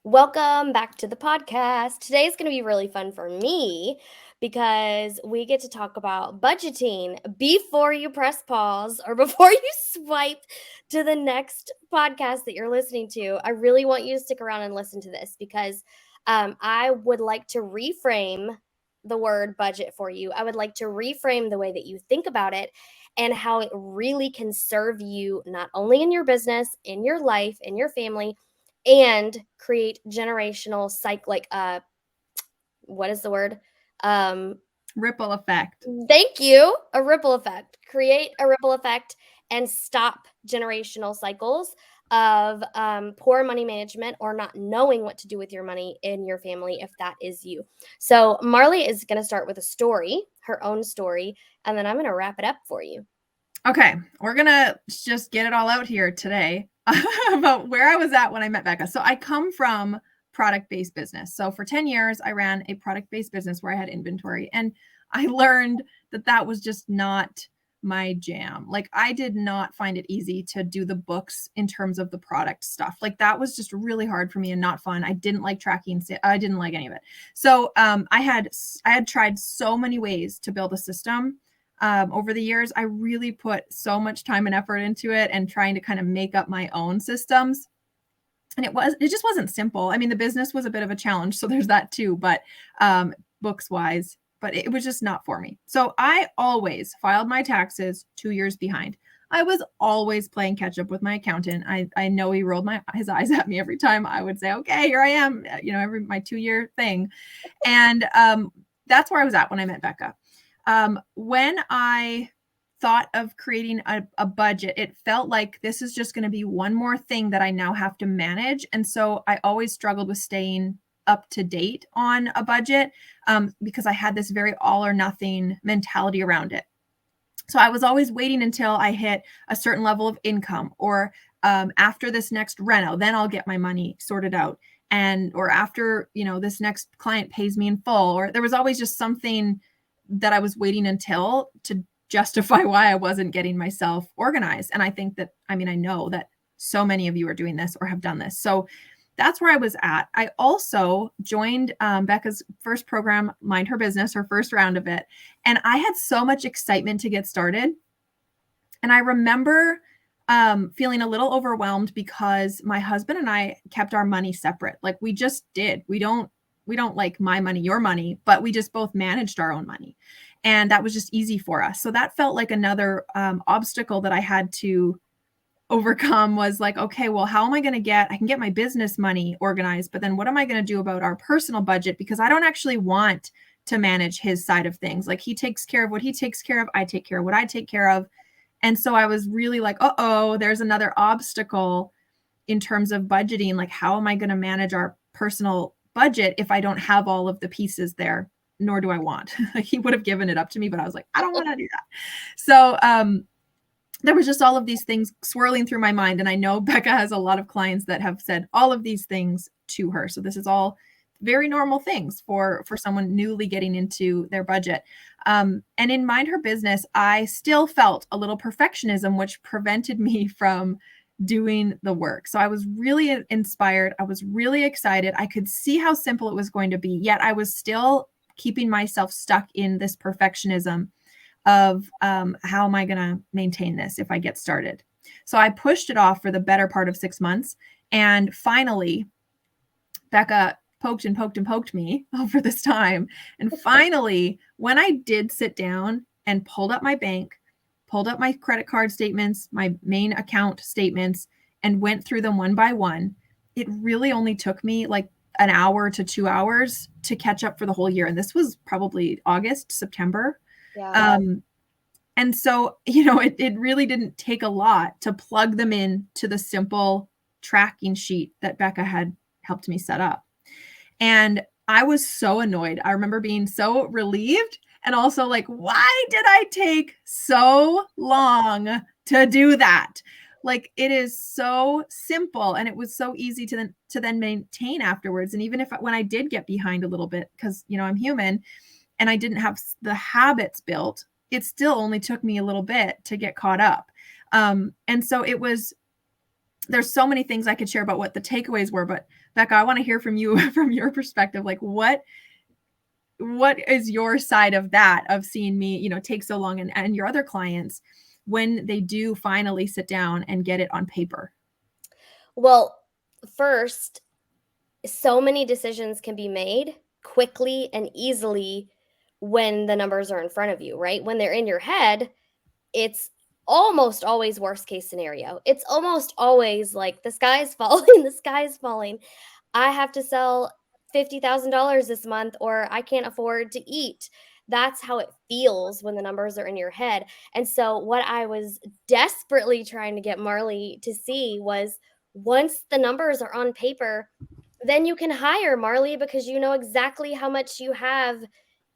Welcome back to the podcast. Today is going to be really fun for me because we get to talk about budgeting before you press pause or before you swipe to the next podcast that you're listening to. I really want you to stick around and listen to this because I would like to reframe the word budget for you. I would like to reframe the way that you think about it and how it really can serve you not only in your business, in your life, in your family, and create generational what is the word? Um Ripple effect. Thank you. A ripple effect. Create a ripple effect and stop generational cycles of poor money management or not knowing what to do with your money in your family if that is you. So, Marley is going to start with a story, her own story, and then I'm going to wrap it up for you. Okay, we're gonna just get it all out here today about where I was at when I met Becca. So I come from product-based business. So for 10 years, I ran a product-based business where I had inventory, and I learned that that was just not my jam. Like I did not find it easy to do the books in terms of the product stuff. Like that was just really hard for me and not fun. I didn't like tracking. I didn't like any of it. So I had tried so many ways to build a system over the years. I really put so much time and effort into it and trying to kind of make up my own systems. And it just wasn't simple. I mean, the business was a bit of a challenge, so there's that too, but books wise, but it was just not for me. So I always filed my taxes 2 years behind. I was always playing catch up with my accountant. I know he rolled his eyes at me every time I would say, okay, here I am, every my 2 year thing. And that's where I was at when I met Becca. When I thought of creating a budget, it felt like this is just going to be one more thing that I now have to manage. And so I always struggled with staying up to date on a budget because I had this very all or nothing mentality around it. So I was always waiting until I hit a certain level of income or after this next reno, then I'll get my money sorted out. And or after, this next client pays me in full, or there was always just something that I was waiting until to justify why I wasn't getting myself organized. And I think that, I know that so many of you are doing this or have done this. So that's where I was at. I also joined Becca's first program, Mind Her Business, her first round of it. And I had so much excitement to get started. And I remember feeling a little overwhelmed because my husband and I kept our money separate. Like we just did. We don't like my money, your money, but we just both managed our own money. And that was just easy for us. So that felt like another obstacle that I had to overcome was like, okay, well, how am I going to I can get my business money organized, but then what am I going to do about our personal budget? Because I don't actually want to manage his side of things. Like he takes care of what he takes care of. I take care of what I take care of. And so I was really like, there's another obstacle in terms of budgeting. Like, how am I going to manage our personal budget if I don't have all of the pieces there? Nor do I want. Like he would have given it up to me, but I was like, I don't want to do that. So there was just all of these things swirling through my mind. And I know Becca has a lot of clients that have said all of these things to her. So this is all very normal things for someone newly getting into their budget. And in Mind Her Business, I still felt a little perfectionism, which prevented me from doing the work. So I was really inspired. I was really excited. I could see how simple it was going to be, yet I was still keeping myself stuck in this perfectionism of how am I going to maintain this if I get started. So I pushed it off for the better part of 6 months. And finally, Becca poked and poked and poked me over this time. And finally, when I did sit down and pulled up my bank, pulled up my credit card statements, my main account statements, and went through them one by one, it really only took me like an hour to 2 hours to catch up for the whole year. And this was probably August, September. Yeah. And so, it really didn't take a lot to plug them in to the simple tracking sheet that Becca had helped me set up. And I was so annoyed. I remember being so relieved and also like, why did I take so long to do that? Like it is so simple and it was so easy to then maintain afterwards. And even if when I did get behind a little bit, because I'm human and I didn't have the habits built, it still only took me a little bit to get caught up. And so there's so many things I could share about what the takeaways were, but Becca, I want to hear from you from your perspective. Like what is your side of that, of seeing me, you know, take so long, and your other clients when they do finally sit down and get it on paper? Well, first, so many decisions can be made quickly and easily when the numbers are in front of you, right? When they're in your head, it's almost always worst case scenario. It's almost always like the sky's falling, the sky's falling. I have to sell $50,000 this month or I can't afford to eat. That's how it feels when the numbers are in your head. And so, what I was desperately trying to get Marley to see was once the numbers are on paper, then you can hire Marley because you know exactly how much you have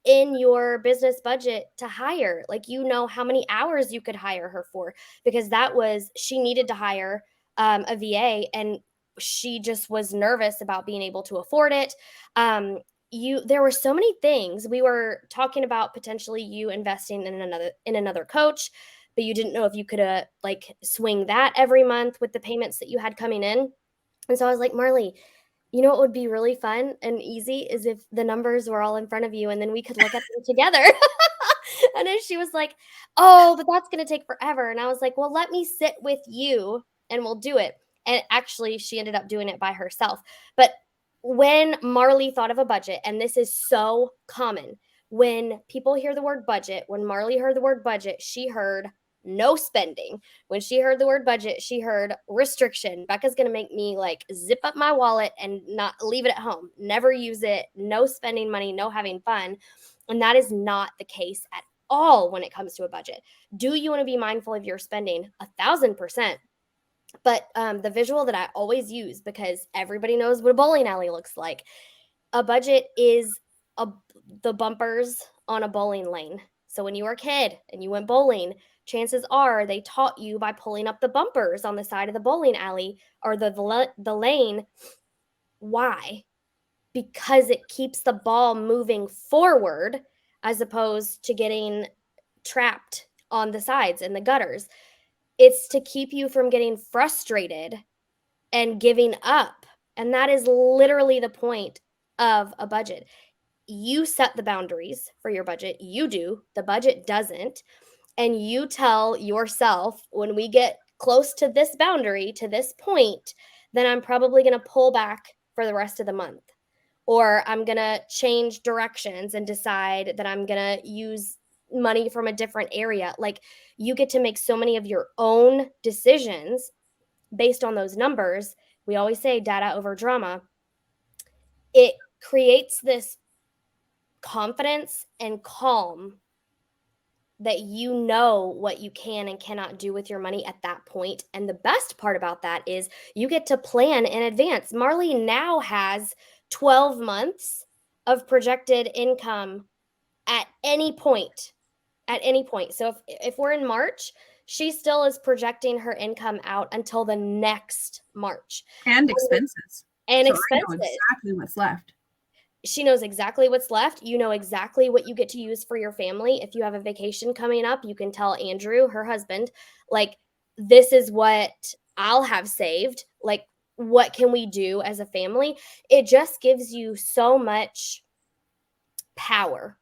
in your business budget to hire. Like, you know how many hours you could hire her for, because that was, she needed to hire a VA, and she just was nervous about being able to afford it. There were so many things. We were talking about potentially you investing in another coach, but you didn't know if you could like swing that every month with the payments that you had coming in. And so I was like, Marley, you know what would be really fun and easy is if the numbers were all in front of you and then we could look at them together. And then she was like, "Oh, but that's going to take forever." And I was like, "Well, let me sit with you and we'll do it." And actually, she ended up doing it by herself. But when Marley thought of a budget, and this is so common, when people hear the word budget, when Marley heard the word budget, she heard no spending. When she heard the word budget, she heard restriction. Becca's going to make me like zip up my wallet and not leave it at home, never use it, no spending money, no having fun. And that is not the case at all when it comes to a budget. Do you want to be mindful of your spending? 1,000%. But the visual that I always use, because everybody knows what a bowling alley looks like, a budget is a, the bumpers on a bowling lane. So when you were a kid and you went bowling, chances are they taught you by pulling up the bumpers on the side of the bowling alley or the lane. Why? Because it keeps the ball moving forward as opposed to getting trapped on the sides and the gutters. It's to keep you from getting frustrated and giving up. And that is literally the point of a budget. You set the boundaries for your budget. You do. The budget doesn't. And you tell yourself, when we get close to this boundary, to this point, then I'm probably going to pull back for the rest of the month. Or I'm going to change directions and decide that I'm going to use money from a different area. Like, you get to make so many of your own decisions based on those numbers. We always say data over drama. It creates this confidence and calm that you know what you can and cannot do with your money at that point. And the best part about that is you get to plan in advance. Marley now has 12 months of projected income at any point. At any point. So if we're in March, she still is projecting her income out until the next March. And expenses. And So I know expenses. exactly what's left. She knows exactly what's left. You know exactly what you get to use for your family. If you have a vacation coming up, you can tell Andrew, her husband, like, this is what I'll have saved. Like, what can we do as a family? It just gives you so much power.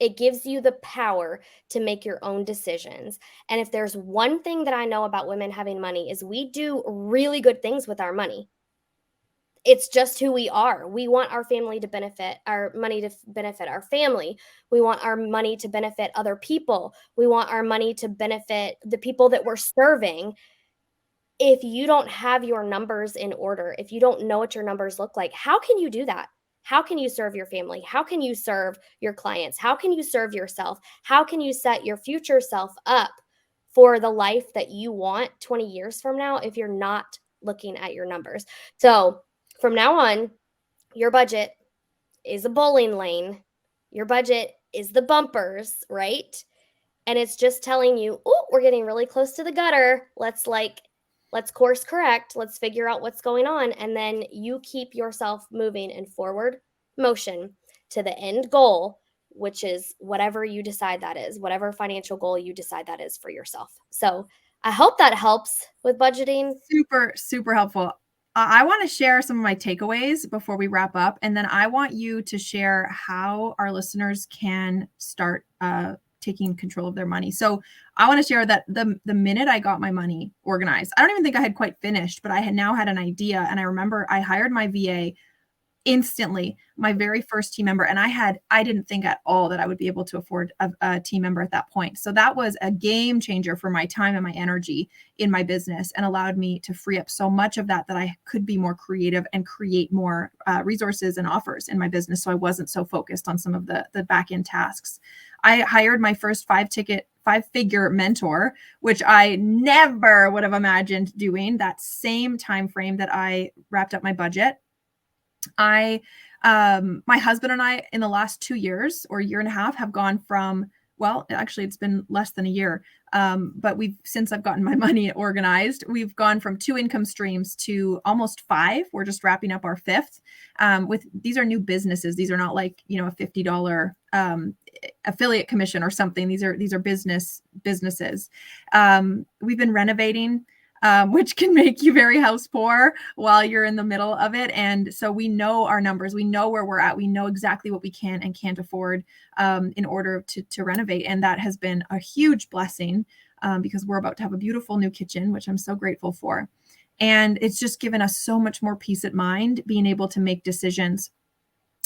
It gives you the power to make your own decisions. And if there's one thing that I know about women having money is we do really good things with our money. It's just who we are. We want our family to benefit, our money to benefit our family. We want our money to benefit other people. We want our money to benefit the people that we're serving. If you don't have your numbers in order, if you don't know what your numbers look like, how can you do that? How can you serve your family? How can you serve your clients? How can you serve yourself? How can you set your future self up for the life that you want 20 years from now if you're not looking at your numbers? So, from now on, your budget is a bowling lane. Your budget is the bumpers, right? And it's just telling you, oh, we're getting really close to the gutter. Let's course correct. Let's figure out what's going on. And then you keep yourself moving in forward motion to the end goal, which is whatever you decide that is, whatever financial goal you decide that is for yourself. So I hope that helps with budgeting. Super, super helpful. I want to share some of my takeaways before we wrap up. And then I want you to share how our listeners can start taking control of their money. So I want to share that the minute I got my money organized, I don't even think I had quite finished, but I had now had an idea. And I remember I hired my VA instantly, my very first team member. And I didn't think at all that I would be able to afford a team member at that point. So that was a game changer for my time and my energy in my business, and allowed me to free up so much of that I could be more creative and create more resources and offers in my business. So I wasn't so focused on some of the back end tasks. I hired my first five-figure mentor, which I never would have imagined doing that same time frame that I wrapped up my budget. My husband and I, in the last 2 years or year and a half, have gone from, well, actually it's been less than a year. But since I've gotten my money organized, we've gone from 2 income streams to almost 5. We're just wrapping up our 5th. These are new businesses. These are not like, a $50 affiliate commission or something. These are businesses. We've been renovating, which can make you very house poor while you're in the middle of it. And so we know our numbers, we know where we're at, we know exactly what we can and can't afford in order to renovate. And that has been a huge blessing because we're about to have a beautiful new kitchen, which I'm so grateful for. And it's just given us so much more peace of mind being able to make decisions.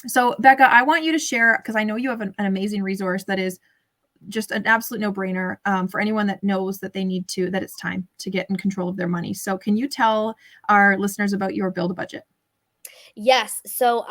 So Becca, I want you to share, because I know you have an amazing resource that is just an absolute no-brainer for anyone that knows that that it's time to get in control of their money. So can you tell our listeners about your Build a Budget? Yes. So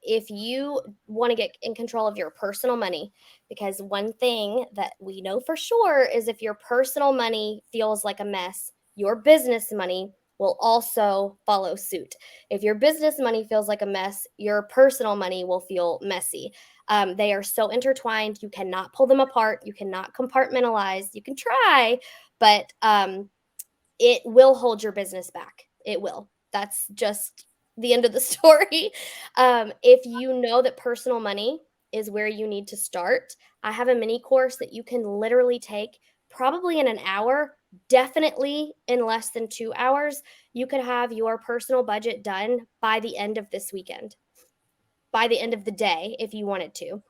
if you want to get in control of your personal money, because one thing that we know for sure is if your personal money feels like a mess, your business money will also follow suit. If your business money feels like a mess, your personal money will feel messy. They are so intertwined. You cannot pull them apart. You cannot compartmentalize. You can try, but it will hold your business back. It will. That's just the end of the story. If you know that personal money is where you need to start, I have a mini course that you can literally take probably in an hour, definitely in less than 2 hours. You could have your personal budget done by the end of this weekend, by the end of the day, if you wanted to.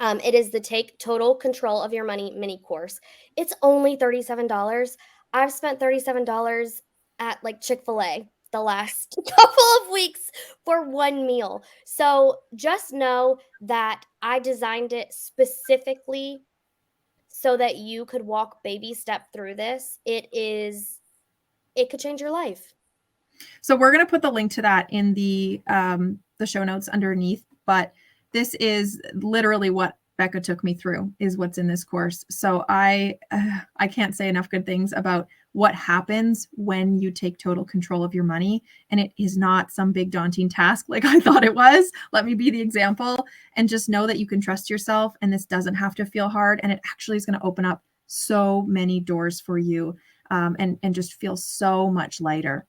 It is the Take Total Control of Your Money mini course. It's only $37. I've spent $37 at like Chick-fil-A the last couple of weeks for one meal. So just know that I designed it specifically so that you could walk baby step through this. It could change your life. So we're going to put the link to that in the show notes underneath, but this is literally what Becca took me through, is what's in this course. So I can't say enough good things about what happens when you take total control of your money. And it is not some big daunting task like I thought it was. Let me be the example, and just know that you can trust yourself, and this doesn't have to feel hard. And it actually is going to open up so many doors for you, and just feel so much lighter.